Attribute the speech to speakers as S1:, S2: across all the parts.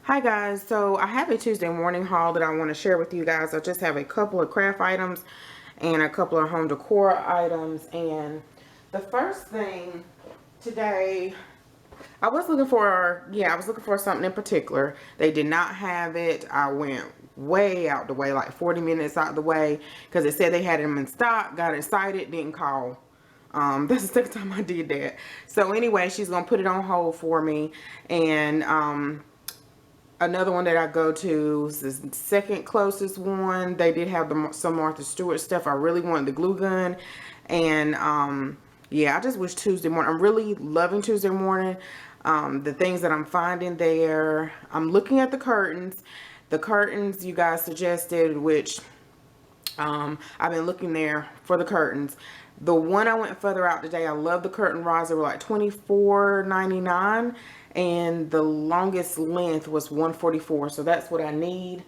S1: Hi guys, so I have a Tuesday morning haul that I want to share with you guys. I just have a couple of craft items and a couple of home decor items. And the first thing today, I was looking for something in particular. They did not have it. I went way out the way, like 40 minutes out the way, because it said they had them in stock. Got excited, didn't call. That's the second time I did that. So anyway, she's gonna put it on hold for me. And another one that I go to is the second closest one. They did have some Martha Stewart stuff. I really wanted the glue gun. And yeah, I just wish Tuesday morning. I'm really loving Tuesday morning. The things that I'm finding there. I'm looking at the curtains. The curtains you guys suggested, which I've been looking there for the curtains. The one I went further out today, I love the curtain rods. They were like $24.99, and the longest length was $144. So that's what I need.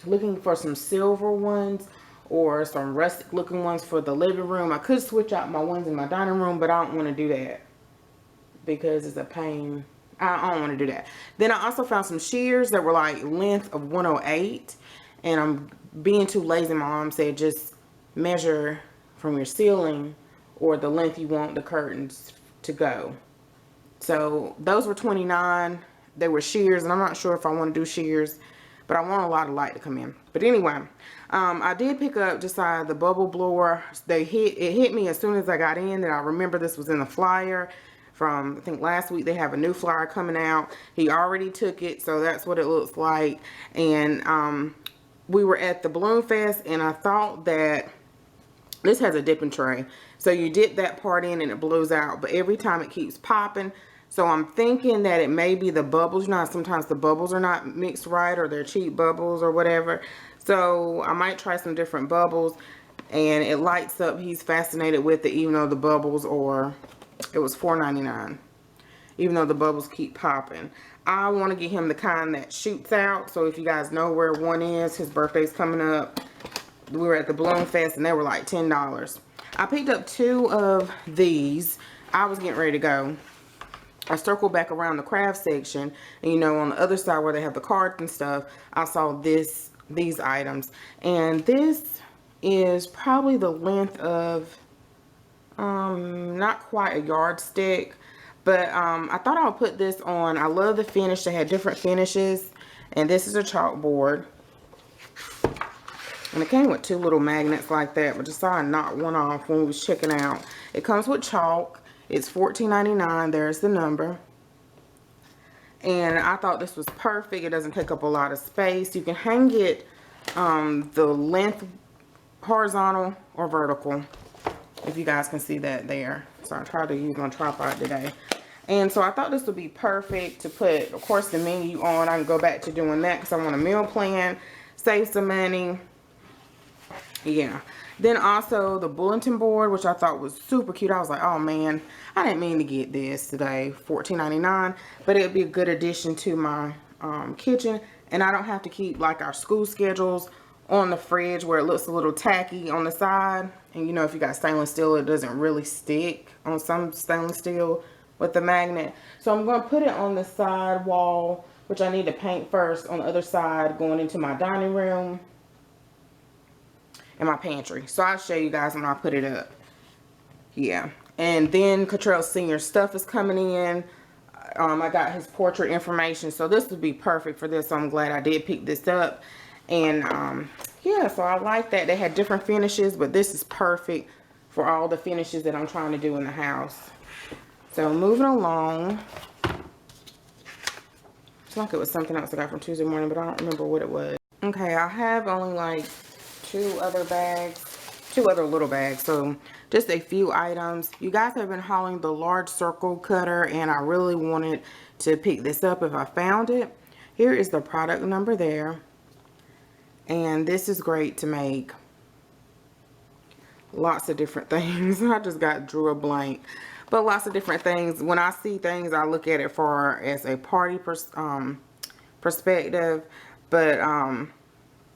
S1: Looking for some silver ones or some rustic looking ones for the living room. I could switch out my ones in my dining room, but I don't want to do that because it's a pain. I don't want to do that. Then I also found some shears that were like length of 108, and I'm being too lazy. My mom said just measure from your ceiling or the length you want the curtains to go. So those were $29. They were shears, and I'm not sure if I want to do shears, but I want a lot of light to come in. But anyway, I did pick up Josiah the bubble blower. It hit me as soon as I got in that I remember this was in the flyer from, I think last week. They have a new flyer coming out. He already took it, so that's what it looks like. And we were at the Balloon Fest, and I thought that this has a dipping tray, so you dip that part in and it blows out, but every time it keeps popping. So I'm thinking that it may be the bubbles. You know, sometimes the bubbles are not mixed right, or they're cheap bubbles or whatever. So I might try some different bubbles. And it lights up. He's fascinated with it, even though the bubbles are, it was $4.99, even though the bubbles keep popping. I want to get him the kind that shoots out. So if you guys know where one is, his birthday's coming up. We were at the Balloon Fest, and they were like $10. I picked up 2 of these. I was getting ready to go. I circled back around the craft section, and you know, on the other side where they have the cards and stuff, I saw these items. And this is probably the length of not quite a yardstick, but I thought I'll put this on. I love the finish. They had different finishes, and this is a chalkboard. And it came with 2 little magnets like that, but Josiah knocked one off when we was checking out. It comes with chalk. It's $14.99. There's the number. And I thought this was perfect. It doesn't take up a lot of space. You can hang it the length horizontal or vertical, if you guys can see that there. So I tried to use my tripod today. And so I thought this would be perfect to put, of course, the menu on. I can go back to doing that because I want a meal plan, save some money. Yeah. Then also the bulletin board, which I thought was super cute. I was like, oh man, I didn't mean to get this today, $14.99, but it would be a good addition to my kitchen. And I don't have to keep like our school schedules on the fridge where it looks a little tacky on the side. And you know, if you got stainless steel, it doesn't really stick on some stainless steel with the magnet. So I'm going to put it on the side wall, which I need to paint first, on the other side going into my dining room and my pantry. So I'll show you guys when I put it up. Yeah. And then Cottrell's senior stuff is coming in. I got his portrait information, so this would be perfect for this. So I'm glad I did pick this up. And yeah, so I like that they had different finishes, but this is perfect for all the finishes that I'm trying to do in the house. So moving along, it's like it was something else I got from Tuesday morning, but I don't remember what it was. Okay, I have only like 2 other little bags, so just a few items. You guys have been hauling the large circle cutter, and I really wanted to pick this up if I found it. Here is the product number there, and this is great to make lots of different things. I just drew a blank, but lots of different things. When I see things, I look at it as a party perspective, but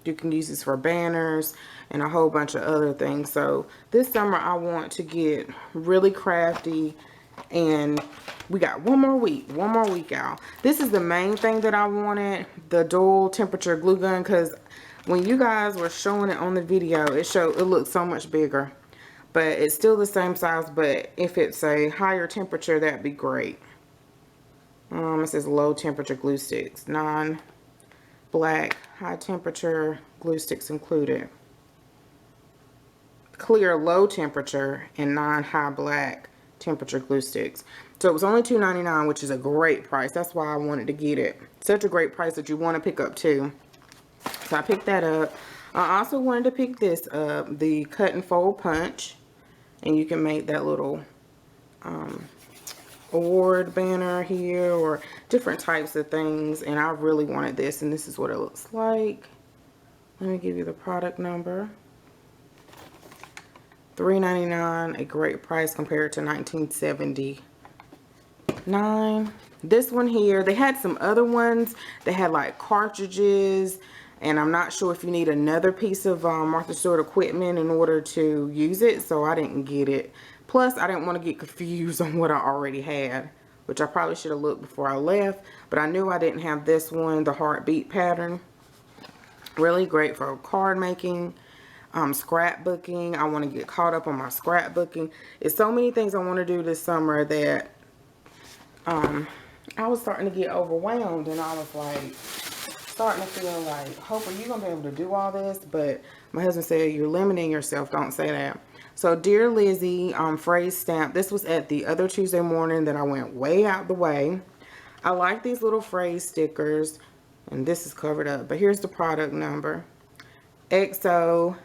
S1: you can use this for banners and a whole bunch of other things. So this summer I want to get really crafty And we got one more week, y'all. This is the main thing that I wanted, the dual temperature glue gun, because when you guys were showing it on the video, it looked so much bigger. But it's still the same size, but if it's a higher temperature, that'd be great. It says low temperature glue sticks, non-black, high temperature glue sticks included. Clear low temperature and non-high black temperature glue sticks. So it was only $2.99, which is a great price. That's why I wanted to get it. Such a great price that you want to pick up too. So I picked that up. I also wanted to pick this up, the cut and fold punch. And you can make that little award banner here or different types of things. And I really wanted this, and this is what it looks like. Let me give you the product number. $3.99, a great price compared to $19.79. This one here, they had some other ones. They had like cartridges, and I'm not sure if you need another piece of Martha Stewart equipment in order to use it, so I didn't get it. Plus, I didn't want to get confused on what I already had, which I probably should have looked before I left, but I knew I didn't have this one, the heartbeat pattern. Really great for card making. Scrapbooking. I want to get caught up on my scrapbooking. It's so many things I want to do this summer that I was starting to get overwhelmed, and I was like starting to feel like, Hope, are you gonna be able to do all this? But my husband said, you're limiting yourself, don't say that. So Dear Lizzie phrase stamp. This was at the other Tuesday morning that I went way out the way. I like these little phrase stickers, and this is covered up, but here's the product number. XO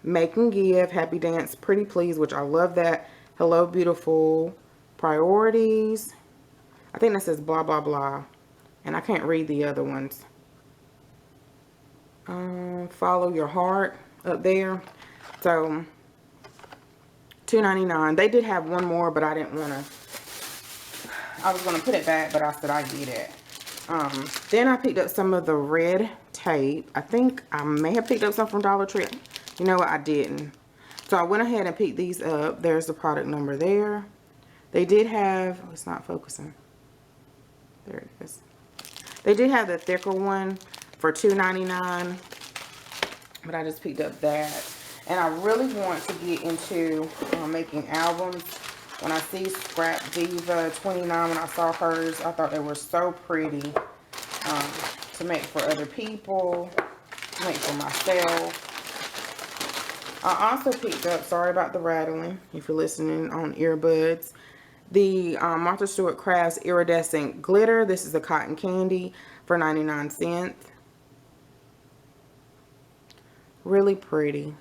S1: Make and Give, Happy Dance, Pretty Please, which I love that. Hello Beautiful, Priorities. I think that says blah blah blah, and I can't read the other ones. Follow Your Heart up there. So $2.99. They did have one more, but I didn't want to. I was going to put it back, but I said I get it. Then I picked up some of the red tape. I think I may have picked up some from Dollar Tree. You know what? I didn't. So I went ahead and picked these up. There's the product number there. They did have, oh, it's not focusing. There it is. They did have the thicker one for $2.99, but I just picked up that. And I really want to get into making albums. When I see Scrap Diva 29, when I saw hers, I thought they were so pretty to make for other people, to make for myself. I also picked up, sorry about the rattling, if you're listening on earbuds, the Martha Stewart Crafts Iridescent Glitter. This is a cotton candy for 99 cents. Really pretty.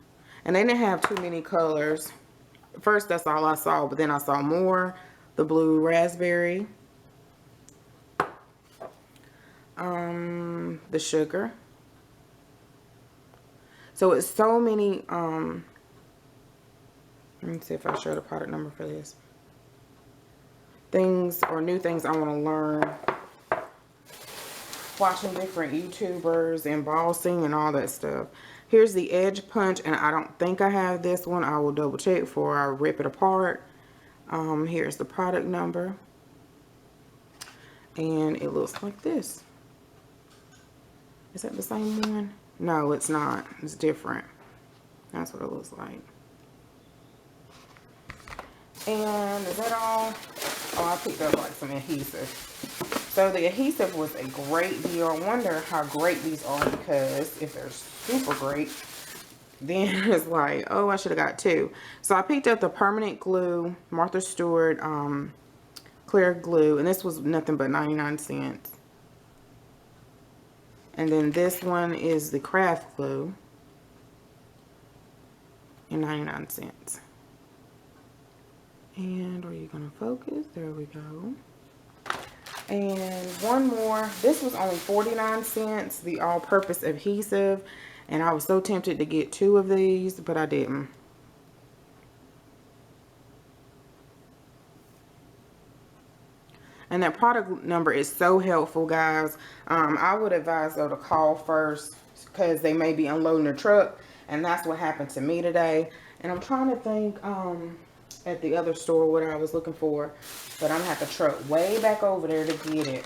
S1: And they didn't have too many colors. First, that's all I saw, but then I saw more. The blue raspberry. The sugar. So it's so many, let me see if I show the product number for this. Things or new things I want to learn. Watching different YouTubers, embossing and all that stuff. Here's the edge punch, and I don't think I have this one. I will double check before I rip it apart. Here's the product number. And it looks like this. Is that the same one? No, it's not. It's different. That's what it looks like. And is that all? Oh, I picked up like some adhesive. So the adhesive was a great deal. I wonder how great these are, because if they're super great, then it's like, oh, I should have got two. So I picked up the permanent glue, Martha Stewart clear glue, and this was nothing but 99 cents. And then this one is the craft glue, and 99 cents. And are you gonna focus? There we go. And one more. This was only 49 cents, the all-purpose adhesive. And I was so tempted to get two of these, but I didn't. And that product number is so helpful, guys. I would advise though to call first, because they may be unloading the truck. And that's what happened to me today. And I'm trying to think, at the other store what I was looking for, but I'm gonna have to truck way back over there to get it.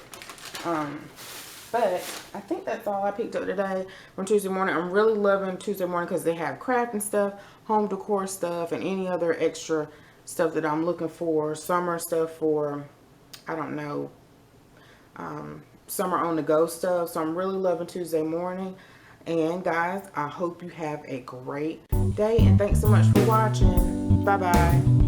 S1: But I think that's all I picked up today from Tuesday morning. I'm really loving Tuesday morning because they have crafting stuff, home decor stuff, and any other extra stuff that I'm looking for. Summer stuff for, I don't know, summer on the go stuff. So I'm really loving Tuesday morning. And guys, I hope you have a great day. And thanks so much for watching. Bye-bye.